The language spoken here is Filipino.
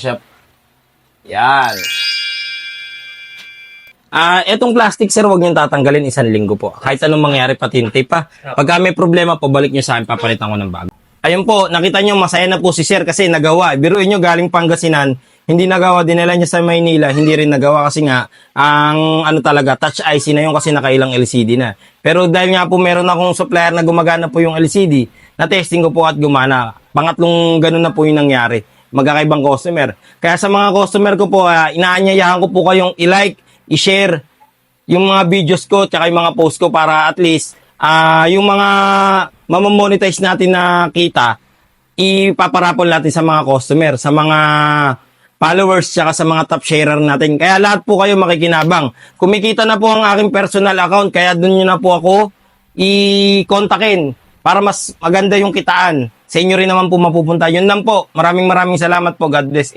Shop. Yan. Etong plastic, sir, huwag niyong tatanggalin 1 linggo po. Kahit anong mangyari, pati yung tape, ha. Pagka may problema po, balik niyo sa akin, papalitan ko ng bago. Ayun po, nakita niyo, masaya na po si sir kasi nagawa. Biruin niyo, galing Pangasinan, hindi nagawa, dinala niya sa Maynila, hindi rin nagawa kasi nga, ang talaga, touch IC na yun kasi nakailang LCD na. Pero dahil nga po meron akong supplier na gumagana po yung LCD, na-testing ko po at gumana. Pangatlong ganun na po yung nangyari. Magkakaibang customer. Kaya sa mga customer ko po, inaanyayahan ko po kayong i-like, i-share yung mga videos ko tsaka yung mga post ko para at least yung mga mamamonetize natin na kita, ipaparapol natin sa mga customer, sa mga followers tsaka sa mga top sharer natin. Kaya lahat po kayo makikinabang. Kumikita na po ang aking personal account, kaya doon nyo na po ako i-kontakin para mas maganda yung kitaan. Sa inyo rin naman po mapupunta. Yun lang po. Maraming salamat po. God bless.